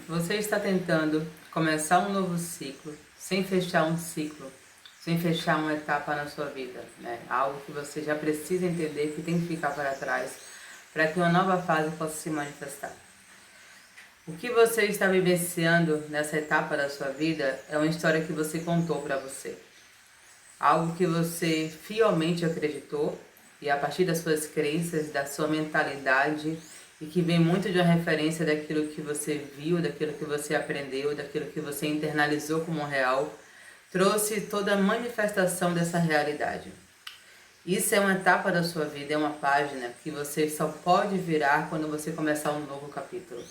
Você está tentando começar um novo ciclo, sem fechar um ciclo, sem fechar uma etapa na sua vida, né? Algo que você já precisa entender que tem que ficar para trás, para que uma nova fase possa se manifestar. O que você está vivenciando nessa etapa da sua vida é uma história que você contou para você. Algo que você fielmente acreditou e a partir das suas crenças, da sua mentalidade e que vem muito de uma referência daquilo que você viu, daquilo que você aprendeu, daquilo que você internalizou como real, trouxe toda a manifestação dessa realidade. Isso é uma etapa da sua vida, é uma página que você só pode virar quando você começar um novo capítulo.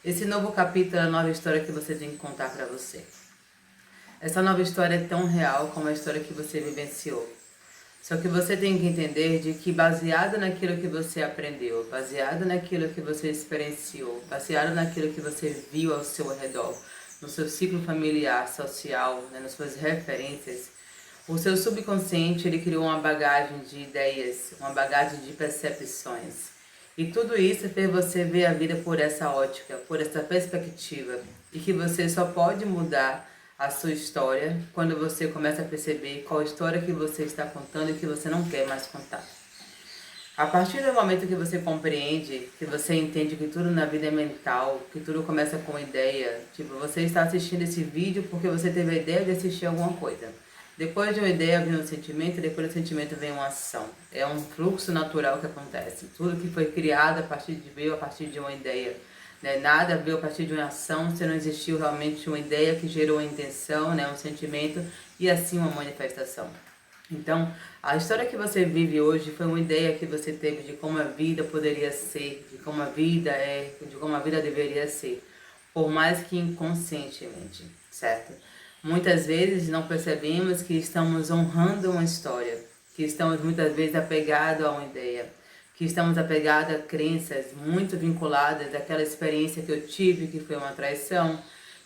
Esse novo capítulo é a nova história que você tem que contar para você. Essa nova história é tão real como a história que você vivenciou. Só que você tem que entender de que baseado naquilo que você aprendeu, baseado naquilo que você experienciou, baseado naquilo que você viu ao seu redor, no seu ciclo familiar, social, né, nas suas referências, o seu subconsciente ele criou uma bagagem de ideias, uma bagagem de percepções. E tudo isso fez você ver a vida por essa ótica, por essa perspectiva. E que você só pode mudar a sua história quando você começa a perceber qual história que você está contando e que você não quer mais contar. A partir do momento que você compreende, que você entende que tudo na vida é mental, que tudo começa com ideia, tipo, você está assistindo esse vídeo porque você teve a ideia de assistir alguma coisa. Depois de uma ideia vem um sentimento, depois do sentimento vem uma ação. É um fluxo natural que acontece. Tudo que foi criado veio a partir de uma ideia. Né? Nada veio a partir de uma ação se não existiu realmente uma ideia que gerou uma intenção, né? Um sentimento e assim uma manifestação. Então, a história que você vive hoje foi uma ideia que você teve de como a vida poderia ser, de como a vida é, de como a vida deveria ser, por mais que inconscientemente, certo? Muitas vezes não percebemos que estamos honrando uma história, que estamos muitas vezes apegados a uma ideia, que estamos apegados a crenças muito vinculadas àquela experiência que eu tive, que foi uma traição,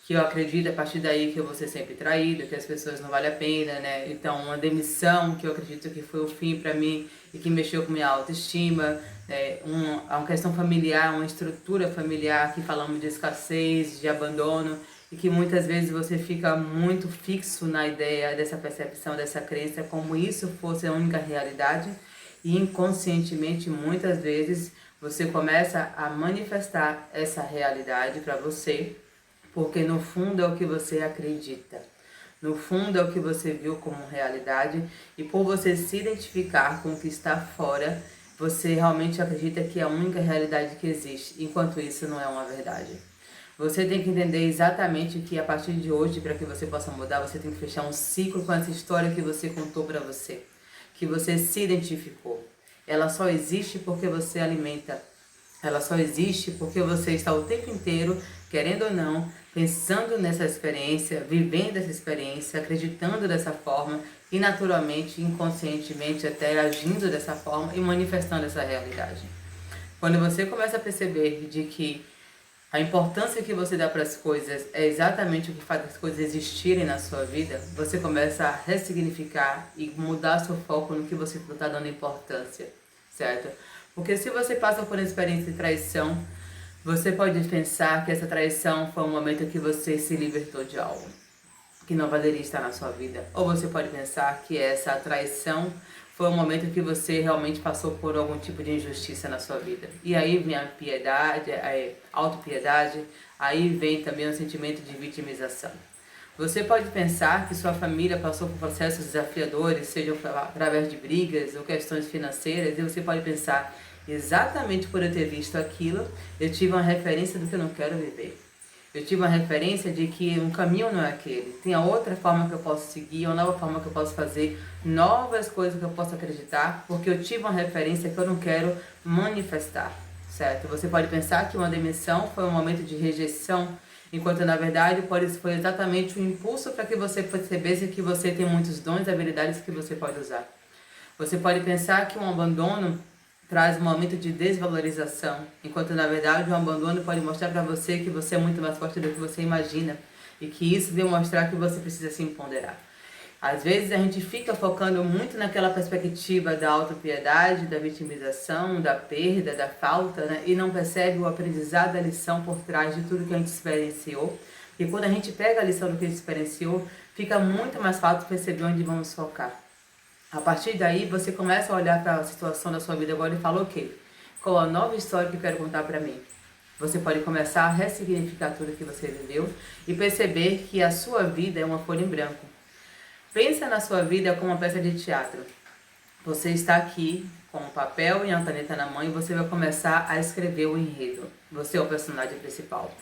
que eu acredito a partir daí que eu vou ser sempre traído, que as pessoas não valem a pena, né? Então, uma demissão que eu acredito que foi o fim para mim e que mexeu com minha autoestima, né? Uma questão familiar, uma estrutura familiar que falamos de escassez, de abandono e que muitas vezes você fica muito fixo na ideia dessa percepção, dessa crença, como isso fosse a única realidade e inconscientemente muitas vezes você começa a manifestar essa realidade para você, porque no fundo é o que você acredita. No fundo é o que você viu como realidade e por você se identificar com o que está fora, você realmente acredita que é a única realidade que existe, enquanto isso não é uma verdade. Você tem que entender exatamente que a partir de hoje, para que você possa mudar, você tem que fechar um ciclo com essa história que você contou para você, que você se identificou. Ela só existe porque você alimenta. Ela só existe porque você está o tempo inteiro, querendo ou não, pensando nessa experiência, vivendo essa experiência, acreditando dessa forma e naturalmente, inconscientemente, até agindo dessa forma e manifestando essa realidade. Quando você começa a perceber de que a importância que você dá para as coisas é exatamente o que faz as coisas existirem na sua vida, você começa a ressignificar e mudar seu foco no que você está dando importância, certo? Porque se você passa por uma experiência de traição, você pode pensar que essa traição foi um momento que você se libertou de algo que não valeria estar na sua vida. Ou você pode pensar que essa traição foi um momento que você realmente passou por algum tipo de injustiça na sua vida. E aí vem a piedade, a autopiedade, aí vem também o sentimento de vitimização. Você pode pensar que sua família passou por processos desafiadores, seja através de brigas ou questões financeiras, e você pode pensar, exatamente por eu ter visto aquilo, eu tive uma referência do que eu não quero viver. Eu tive uma referência de que um caminho não é aquele. Tem a outra forma que eu posso seguir, uma nova forma que eu posso fazer, novas coisas que eu posso acreditar, porque eu tive uma referência que eu não quero manifestar, certo? Você pode pensar que uma demissão foi um momento de rejeição, enquanto na verdade foi exatamente o impulso para que você percebesse que você tem muitos dons e habilidades que você pode usar. Você pode pensar que um abandono traz um momento de desvalorização, enquanto na verdade o abandono pode mostrar para você que você é muito mais forte do que você imagina e que isso vem mostrar que você precisa se empoderar. Às vezes a gente fica focando muito naquela perspectiva da autopiedade, da vitimização, da perda, da falta, né? E não percebe o aprendizado da lição por trás de tudo que a gente experienciou. E quando a gente pega a lição do que a gente experienciou, fica muito mais fácil perceber onde vamos focar. A partir daí, você começa a olhar para a situação da sua vida agora e fala, ok, qual a nova história que eu quero contar para mim? Você pode começar a ressignificar tudo que você viveu e perceber que a sua vida é uma folha em branco. Pensa na sua vida como uma peça de teatro. Você está aqui com um papel e uma caneta na mão e você vai começar a escrever o enredo. Você é o personagem principal.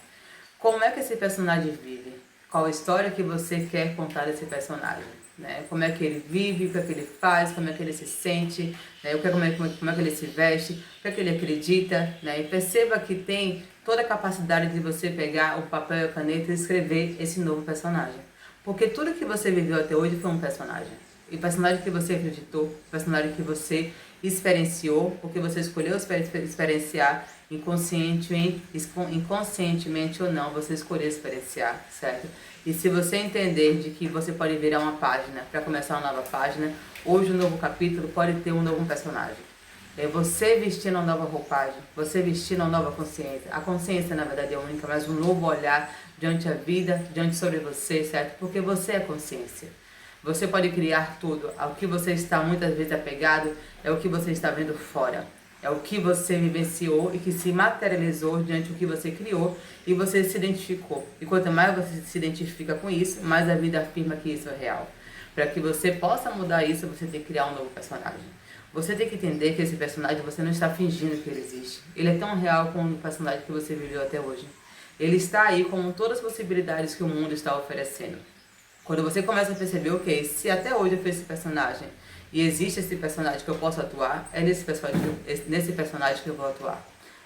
Como é que esse personagem vive? Qual a história que você quer contar desse personagem? Né? Como é que ele vive, o que é que ele faz, como é que ele se sente, né? Como é que ele se veste, o que é que ele acredita. Né? E perceba que tem toda a capacidade de você pegar o papel e a caneta e escrever esse novo personagem. Porque tudo que você viveu até hoje foi um personagem. E o personagem que você acreditou, o personagem que você experienciou, o que você escolheu experienciar, inconscientemente ou não, você escolheu experienciar, certo? E se você entender de que você pode virar uma página para começar uma nova página, hoje um novo capítulo pode ter um novo personagem. É você vestindo uma nova roupagem, você vestindo uma nova consciência. A consciência, na verdade, é única, mas um novo olhar diante a vida, diante sobre você, certo? Porque você é consciência. Você pode criar tudo. Ao que você está muitas vezes apegado é o que você está vendo fora. É o que você vivenciou e que se materializou diante do que você criou e você se identificou. E quanto mais você se identifica com isso, mais a vida afirma que isso é real. Para que você possa mudar isso, você tem que criar um novo personagem. Você tem que entender que esse personagem, você não está fingindo que ele existe. Ele é tão real como o personagem que você viveu até hoje. Ele está aí como todas as possibilidades que o mundo está oferecendo. Quando você começa a perceber, ok, se até hoje eu fiz esse personagem e existe esse personagem que eu posso atuar, é nesse personagem que eu vou atuar.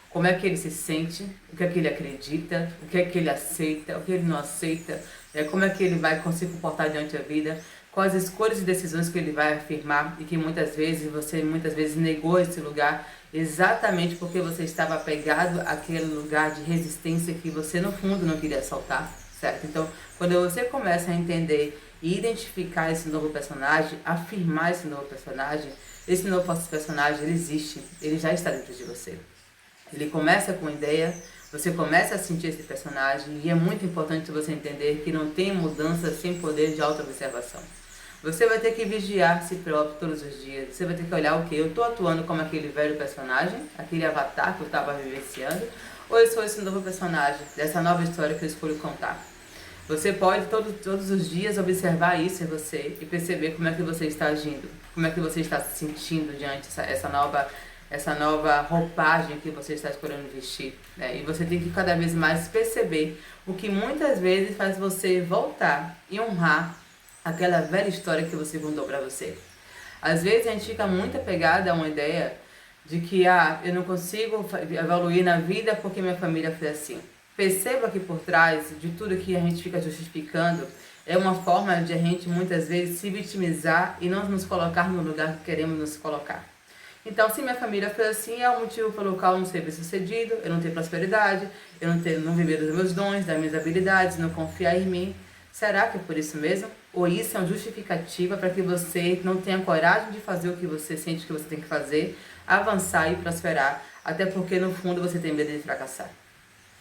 Como é que ele se sente, o que é que ele acredita, o que é que ele aceita, o que ele não aceita, como é que ele vai se comportar diante da vida, quais as escolhas e decisões que ele vai afirmar e que muitas vezes negou esse lugar exatamente porque você estava apegado àquele lugar de resistência que você no fundo não queria soltar, certo? Então, quando você começa a entender e identificar esse novo personagem, afirmar esse novo personagem ele existe, ele já está dentro de você. Ele começa com ideia, você começa a sentir esse personagem e é muito importante você entender que não tem mudança sem poder de autoobservação. Você vai ter que vigiar si próprio todos os dias. Você vai ter que olhar o que eu estou atuando como aquele velho personagem, aquele avatar que eu estava vivenciando, ou eu sou esse novo personagem, dessa nova história que eu escolho contar. Você pode todos os dias observar isso em você e perceber como é que você está agindo, como é que você está se sentindo diante essa nova roupagem que você está escolhendo vestir. Né? E você tem que cada vez mais perceber o que muitas vezes faz você voltar e honrar aquela velha história que você contou para você. Às vezes a gente fica muito apegada a uma ideia de que eu não consigo evoluir na vida porque minha família foi assim. Perceba que por trás de tudo que a gente fica justificando é uma forma de a gente muitas vezes se vitimizar e não nos colocar no lugar que queremos nos colocar. Então, se minha família foi assim, é o motivo pelo qual eu não ser bem-sucedido, eu não ter prosperidade, eu não viver dos meus dons, das minhas habilidades, não confiar em mim. Será que é por isso mesmo? Ou isso é uma justificativa para que você não tenha coragem de fazer o que você sente que você tem que fazer, avançar e prosperar, até porque no fundo você tem medo de fracassar?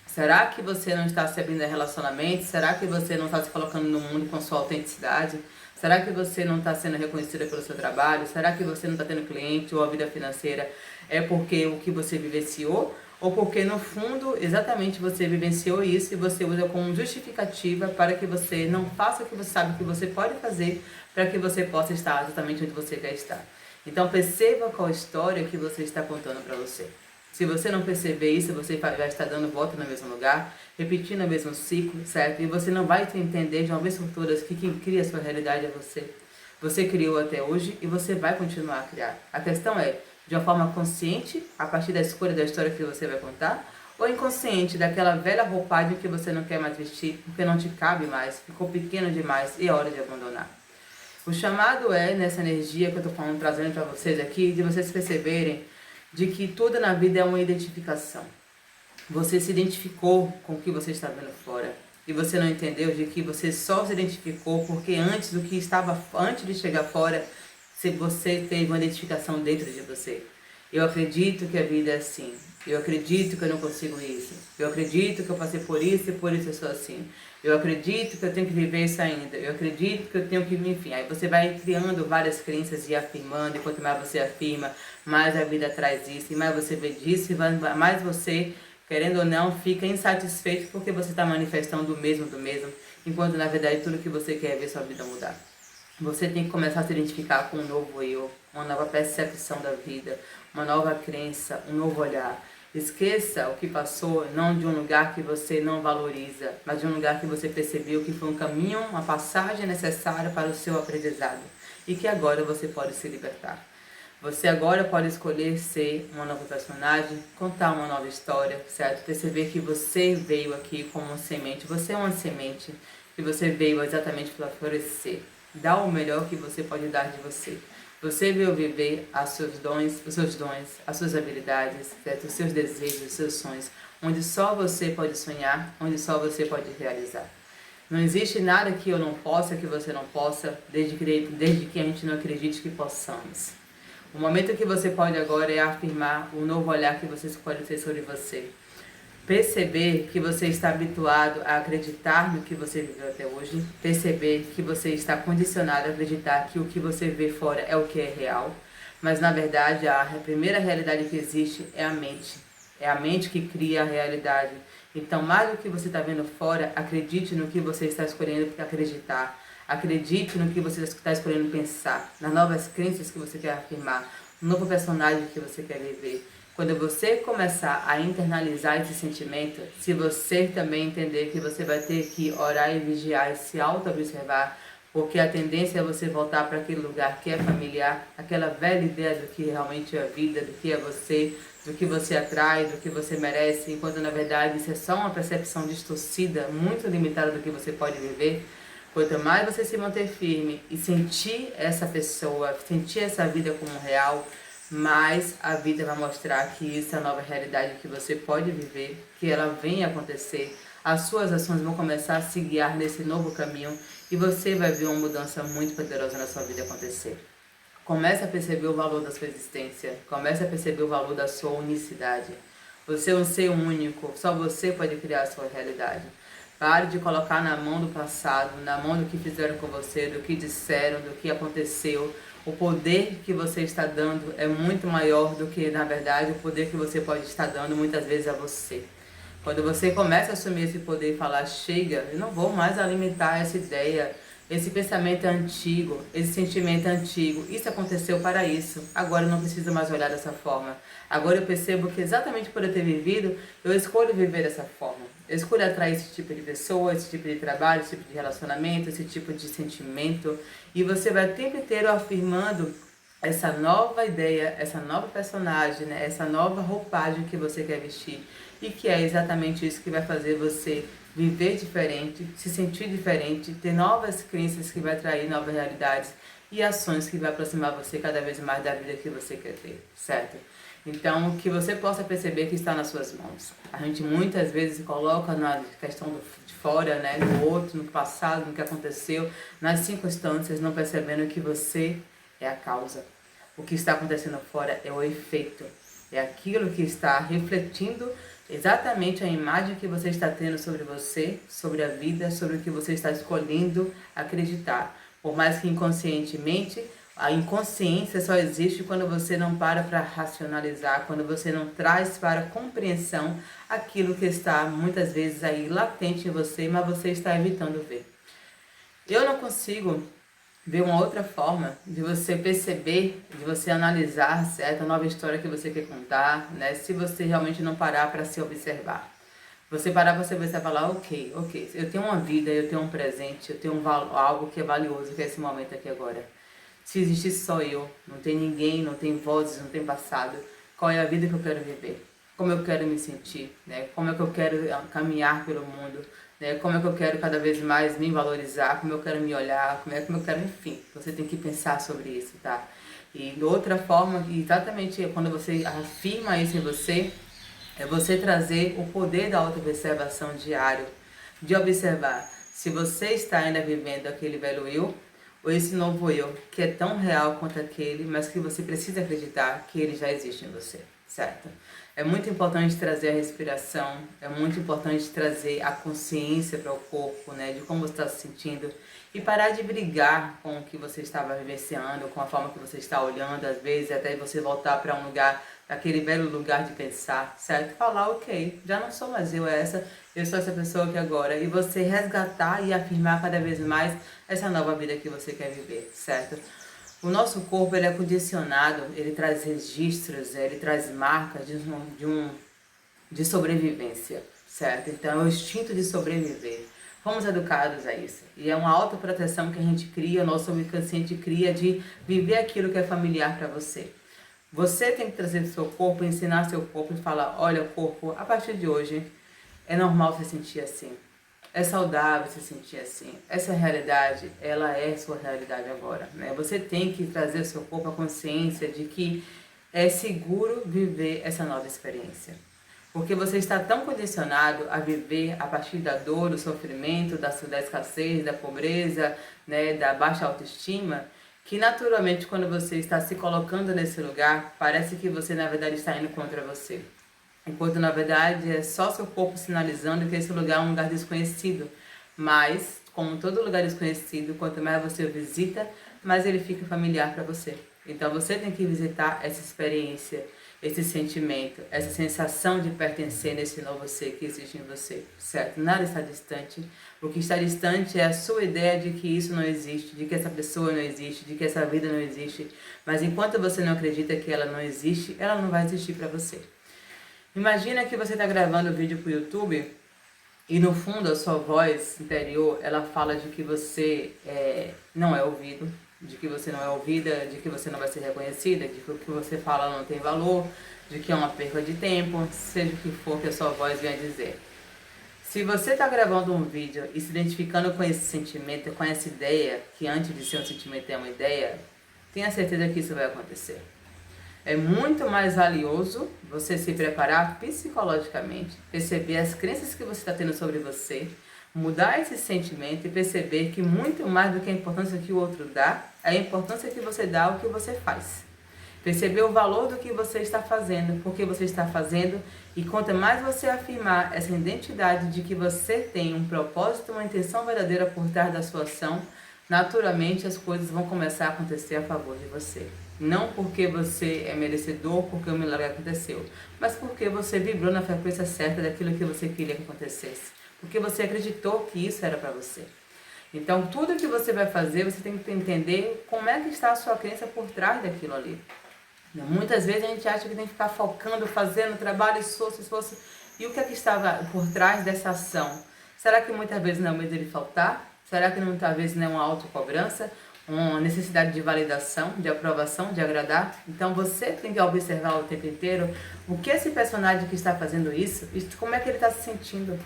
Será que você não está se abrindo a relacionamento? Será que você não está se colocando no mundo com sua autenticidade? Será que você não está sendo reconhecida pelo seu trabalho? Será que você não está tendo cliente ou a vida financeira é porque o que você vivenciou? Ou porque no fundo exatamente você vivenciou isso e você usa como justificativa para que você não faça o que você sabe que você pode fazer para que você possa estar exatamente onde você quer estar. Então perceba qual história que você está contando para você. Se você não perceber isso, você vai estar dando volta no mesmo lugar, repetindo o mesmo ciclo, certo? E você não vai entender de uma vez por todas que quem cria a sua realidade é você. Você criou até hoje e você vai continuar a criar. A questão é, de uma forma consciente, a partir da escolha da história que você vai contar, ou inconsciente, daquela velha roupagem que você não quer mais vestir, porque não te cabe mais, ficou pequeno demais e é hora de abandonar. O chamado é, nessa energia que eu estou trazendo para vocês aqui, de vocês perceberem de que tudo na vida é uma identificação. Você se identificou com o que você está vendo fora. e você não entendeu de que você só se identificou porque antes de chegar fora, se você teve uma identificação dentro de você. Eu acredito que a vida é assim. Eu acredito que eu não consigo isso. Eu acredito que eu passei por isso e por isso eu sou assim. Eu acredito que eu tenho que viver isso ainda. Eu acredito que eu tenho que, enfim. Aí você vai criando várias crenças e afirmando, e quanto mais você afirma, mais a vida traz isso, e mais você vê disso, e mais você, querendo ou não, fica insatisfeito porque você está manifestando o mesmo do mesmo, enquanto na verdade tudo que você quer é ver sua vida mudar. Você tem que começar a se identificar com um novo eu, uma nova percepção da vida, uma nova crença, um novo olhar. Esqueça o que passou, não de um lugar que você não valoriza, mas de um lugar que você percebeu que foi um caminho, uma passagem necessária para o seu aprendizado e que agora você pode se libertar. Você agora pode escolher ser uma nova personagem, contar uma nova história, certo? Perceber que você veio aqui como uma semente, você é uma semente e você veio exatamente para florescer. Dá o melhor que você pode dar de você. Você veio viver os seus dons, as suas habilidades, certo? Os seus desejos, os seus sonhos, onde só você pode sonhar, onde só você pode realizar. Não existe nada que eu não possa, que você não possa, desde que a gente não acredite que possamos. O momento que você pode agora é afirmar o novo olhar que você escolhe ter sobre você. Perceber que você está habituado a acreditar no que você viveu até hoje. Perceber que você está condicionado a acreditar que o que você vê fora é o que é real. Mas na verdade a primeira realidade que existe é a mente. É a mente que cria a realidade. Então, mais do que você está vendo fora, acredite no que você está escolhendo acreditar. Acredite no que você está escolhendo pensar, nas novas crenças que você quer afirmar, no novo personagem que você quer viver. Quando você começar a internalizar esse sentimento, se você também entender que você vai ter que orar e vigiar e se auto-observar, porque a tendência é você voltar para aquele lugar que é familiar, aquela velha ideia do que realmente é a vida, do que é você, do que você atrai, do que você merece, enquanto na verdade isso é só uma percepção distorcida, muito limitada do que você pode viver. Quanto mais você se manter firme e sentir essa pessoa, sentir essa vida como real, mais a vida vai mostrar que isso é a nova realidade que você pode viver, que ela vem acontecer. As suas ações vão começar a se guiar nesse novo caminho e você vai ver uma mudança muito poderosa na sua vida acontecer. Comece a perceber o valor da sua existência, comece a perceber o valor da sua unicidade. Você é um ser único, só você pode criar a sua realidade. Pare de colocar na mão do passado, na mão do que fizeram com você, do que disseram, do que aconteceu. O poder que você está dando é muito maior do que, na verdade, o poder que você pode estar dando muitas vezes a você. Quando você começa a assumir esse poder e falar, chega, eu não vou mais alimentar essa ideia, esse pensamento antigo, esse sentimento antigo, isso aconteceu para isso, agora eu não preciso mais olhar dessa forma. Agora eu percebo que exatamente por eu ter vivido, eu escolho viver dessa forma. Eu escolho atrair esse tipo de pessoa, esse tipo de trabalho, esse tipo de relacionamento, esse tipo de sentimento. E você vai o tempo inteiro afirmando essa nova ideia, essa nova personagem, né? Essa nova roupagem que você quer vestir. E que é exatamente isso que vai fazer você viver diferente, se sentir diferente, ter novas crenças que vai atrair novas realidades e ações que vai aproximar você cada vez mais da vida que você quer ter, certo? Então, que você possa perceber que está nas suas mãos. A gente muitas vezes coloca na questão de fora, né, no outro, no passado, no que aconteceu, nas circunstâncias, não percebendo que você é a causa. O que está acontecendo fora é o efeito. É aquilo que está refletindo exatamente a imagem que você está tendo sobre você, sobre a vida, sobre o que você está escolhendo acreditar. Por mais que inconscientemente, a inconsciência só existe quando você não para racionalizar, quando você não traz para compreensão aquilo que está muitas vezes aí latente em você, mas você está evitando ver. Eu não consigo ver uma outra forma de você perceber, de você analisar, certo? A nova história que você quer contar, né? Se você realmente não parar para se observar. Você parar para se observar e falar, ok, eu tenho uma vida, eu tenho um presente, eu tenho algo que é valioso, que é esse momento aqui agora. Se existisse só eu, não tem ninguém, não tem vozes, não tem passado, qual é a vida que eu quero viver? Como eu quero me sentir, né? Como é que eu quero caminhar pelo mundo, né? Como é que eu quero cada vez mais me valorizar, como eu quero me olhar, como eu quero, enfim, você tem que pensar sobre isso, tá? E de outra forma, exatamente quando você afirma isso em você, é você trazer o poder da autoobservação diário. de observar se você está ainda vivendo aquele velho eu, ou esse novo eu, que é tão real quanto aquele, mas que você precisa acreditar que ele já existe em você, certo? É muito importante trazer a respiração, é muito importante trazer a consciência para o corpo, né, de como você está se sentindo, e parar de brigar com o que você estava vivenciando, com a forma que você está olhando, às vezes até você voltar para um lugar, aquele velho lugar de pensar, certo? Falar, ok, já não sou mais eu sou essa pessoa aqui agora, e você resgatar e afirmar cada vez mais essa nova vida que você quer viver, certo? O nosso corpo, ele é condicionado, ele traz registros, ele traz marcas de sobrevivência, certo? Então é o instinto de sobreviver. Fomos educados a isso. E é uma autoproteção que a gente cria, o nosso subconsciente cria de viver aquilo que é familiar para você. Você tem que trazer seu corpo, ensinar seu corpo e falar, olha corpo, a partir de hoje é normal se sentir assim. É saudável se sentir assim. Essa realidade, ela é sua realidade agora, né? Você tem que trazer ao seu corpo a consciência de que é seguro viver essa nova experiência. Porque você está tão condicionado a viver a partir da dor, do sofrimento, da escassez, da pobreza, né, da baixa autoestima, que naturalmente quando você está se colocando nesse lugar, parece que você na verdade está indo contra você. Enquanto na verdade é só seu corpo sinalizando que esse lugar é um lugar desconhecido. Mas, como todo lugar desconhecido, quanto mais você o visita, mais ele fica familiar para você. Então você tem que visitar essa experiência, esse sentimento, essa sensação de pertencer nesse novo ser que existe em você, certo? Nada está distante. O que está distante é a sua ideia de que isso não existe, de que essa pessoa não existe, de que essa vida não existe. Mas enquanto você não acredita que ela não existe, ela não vai existir para você. Imagina que você está gravando o vídeo para o YouTube e no fundo a sua voz interior, ela fala de que você não é ouvido, de que você não é ouvida, de que você não vai ser reconhecida, de que o que você fala não tem valor, de que é uma perda de tempo, seja o que for que a sua voz venha dizer. Se você está gravando um vídeo e se identificando com esse sentimento, com essa ideia, que antes de ser um sentimento é uma ideia, tenha certeza que isso vai acontecer. É muito mais valioso você se preparar psicologicamente, perceber as crenças que você está tendo sobre você, mudar esse sentimento e perceber que muito mais do que a importância que o outro dá, é a importância que você dá ao que você faz. Perceber o valor do que você está fazendo, por que você está fazendo, e quanto mais você afirmar essa identidade de que você tem um propósito, uma intenção verdadeira por trás da sua ação, naturalmente as coisas vão começar a acontecer a favor de você. Não porque você é merecedor, porque o milagre aconteceu, mas porque você vibrou na frequência certa daquilo que você queria que acontecesse. Porque você acreditou que isso era para você. Então, tudo que você vai fazer, você tem que entender como é que está a sua crença por trás daquilo ali. Muitas vezes a gente acha que tem que ficar focando, fazendo trabalho, esforço. E o que é que estava por trás dessa ação? Será que muitas vezes não é o medo de faltar? Será que muitas vezes não é uma autocobrança? Uma necessidade de validação, de aprovação, de agradar? Então você tem que observar o tempo inteiro o que esse personagem que está fazendo isso, como é que ele está se sentindo,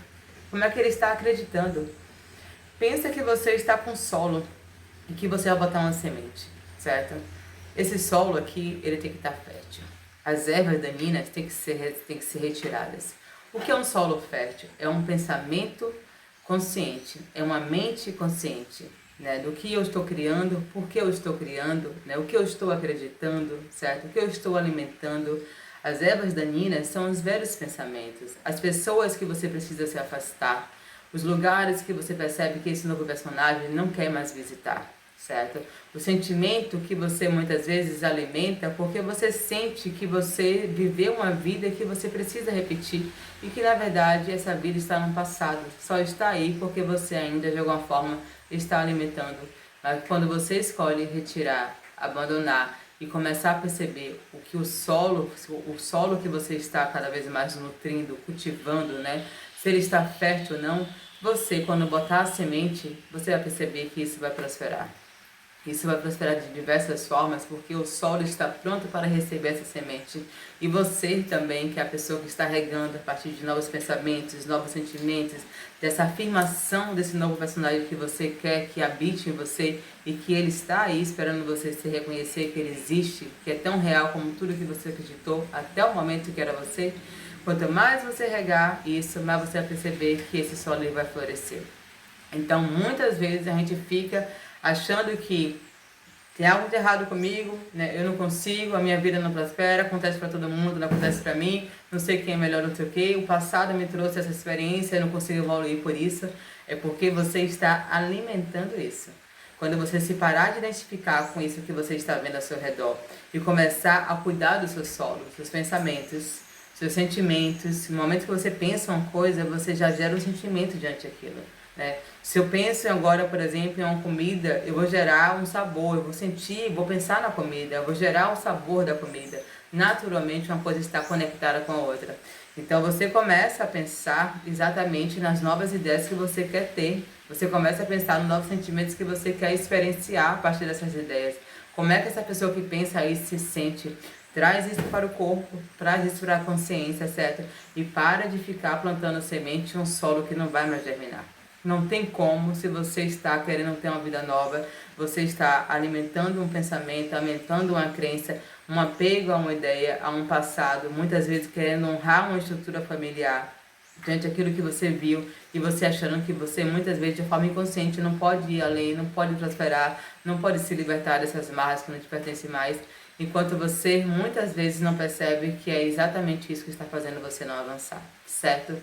como é que ele está acreditando. Pensa que você está com solo e que você vai botar uma semente, certo? Esse solo aqui, ele tem que estar fértil. As ervas daninhas têm que ser retiradas. O que é um solo fértil? É um pensamento consciente, é uma mente consciente, né, do que eu estou criando, por que eu estou criando, né, o que eu estou acreditando, certo? O que eu estou alimentando. As ervas daninhas são os velhos pensamentos, as pessoas que você precisa se afastar, os lugares que você percebe que esse novo personagem não quer mais visitar, certo? O sentimento que você muitas vezes alimenta porque você sente que você viveu uma vida que você precisa repetir e que na verdade essa vida está no passado, só está aí porque você ainda de alguma forma está alimentando. Mas quando você escolhe retirar, abandonar e começar a perceber o que o solo que você está cada vez mais nutrindo, cultivando, né? Se ele está fértil ou não, você quando botar a semente, você vai perceber que isso vai prosperar. Isso vai prosperar de diversas formas, porque o solo está pronto para receber essa semente. E você também, que é a pessoa que está regando a partir de novos pensamentos, novos sentimentos, dessa afirmação desse novo personagem que você quer que habite em você e que ele está aí esperando você se reconhecer que ele existe, que é tão real como tudo que você acreditou até o momento que era você. Quanto mais você regar isso, mais você vai perceber que esse solo vai florescer. Então, muitas vezes a gente fica achando que tem algo de errado comigo, né? Eu não consigo, a minha vida não prospera, acontece para todo mundo, não acontece para mim, não sei quem é melhor, não sei o quê. O passado me trouxe essa experiência, eu não consigo evoluir por isso. É porque você está alimentando isso. Quando você se parar de identificar com isso que você está vendo ao seu redor e começar a cuidar do seu solo, seus pensamentos, seus sentimentos, no momento que você pensa uma coisa, você já gera um sentimento diante daquilo. Né? Se eu penso agora, por exemplo, em uma comida, eu vou gerar um sabor, eu vou sentir, vou pensar na comida, eu vou gerar o sabor da comida. Naturalmente, uma coisa está conectada com a outra. Então, você começa a pensar exatamente nas novas ideias que você quer ter. Você começa a pensar nos novos sentimentos que você quer experienciar a partir dessas ideias. Como é que essa pessoa que pensa isso se sente? Traz isso para o corpo, traz isso para a consciência, certo? E para de ficar plantando semente em um solo que não vai mais germinar. Não tem como, se você está querendo ter uma vida nova, você está alimentando um pensamento, alimentando uma crença, um apego a uma ideia, a um passado, muitas vezes querendo honrar uma estrutura familiar, diante daquilo que você viu e você achando que você muitas vezes de forma inconsciente não pode ir além, não pode prosperar, não pode se libertar dessas marras que não te pertencem mais, enquanto você muitas vezes não percebe que é exatamente isso que está fazendo você não avançar, certo?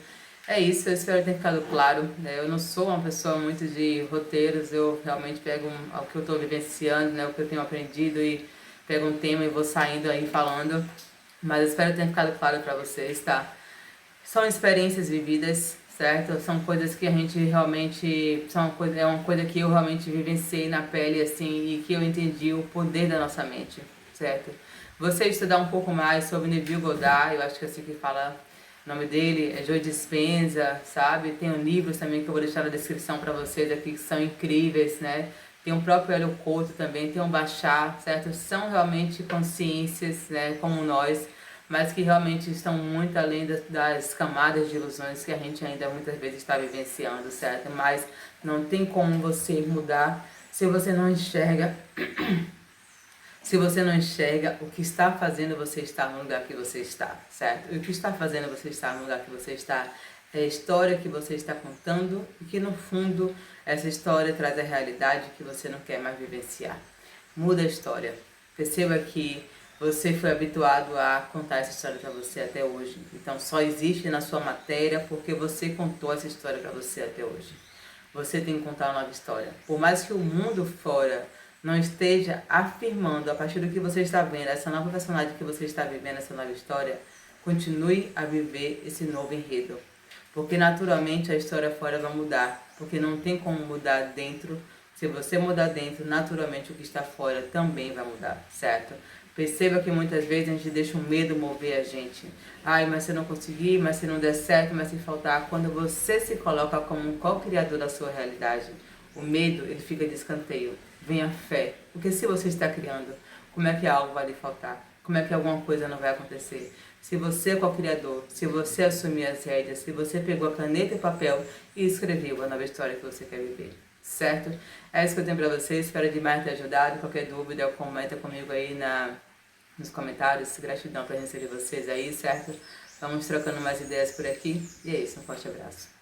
É isso, eu espero que tenha ficado claro. Eu não sou uma pessoa muito de roteiros, eu realmente pego o que eu estou vivenciando, né, o que eu tenho aprendido e pego um tema e vou saindo aí falando, mas eu espero que tenha ficado claro para vocês, tá? São experiências vividas, certo? São coisas que a gente realmente, é uma coisa que eu realmente vivenciei na pele, assim, e que eu entendi o poder da nossa mente, certo? Você estudar um pouco mais sobre Neville Goddard, eu acho que é assim que fala. O nome dele é Joe Dispenza, sabe? Tem livros também que eu vou deixar na descrição para vocês aqui que são incríveis, né? Tem o próprio Hélio Couto também, tem o Bachar, certo? São realmente consciências, né, como nós, mas que realmente estão muito além das camadas de ilusões que a gente ainda muitas vezes está vivenciando, certo? Mas não tem como você mudar se você não enxerga se você não enxerga o que está fazendo você estar no lugar que você está, certo? E o que está fazendo você estar no lugar que você está é a história que você está contando e que no fundo essa história traz a realidade que você não quer mais vivenciar. Muda a história. Perceba que você foi habituado a contar essa história para você até hoje. Então só existe na sua matéria porque você contou essa história para você até hoje. Você tem que contar uma nova história. Por mais que o mundo fora não esteja afirmando, a partir do que você está vendo, essa nova personagem que você está vivendo, essa nova história, continue a viver esse novo enredo. Porque naturalmente a história fora vai mudar. Porque não tem como mudar dentro. Se você mudar dentro, naturalmente o que está fora também vai mudar, certo? Perceba que muitas vezes a gente deixa o medo mover a gente. Ai, mas se eu não conseguir, mas se não der certo, mas se faltar. Quando você se coloca como um co-criador da sua realidade, o medo, ele fica de escanteio. Vem a fé. Porque se você está criando, como é que algo vai lhe faltar? Como é que alguma coisa não vai acontecer? Se você é co-criador, se você assumir as rédeas, se você pegou a caneta e papel e escreveu a nova história que você quer viver. Certo? É isso que eu tenho pra vocês. Espero demais ter ajudado. Qualquer dúvida, comenta comigo aí nos comentários. Gratidão pra presença de vocês aí, certo? Vamos trocando mais ideias por aqui. E é isso. Um forte abraço.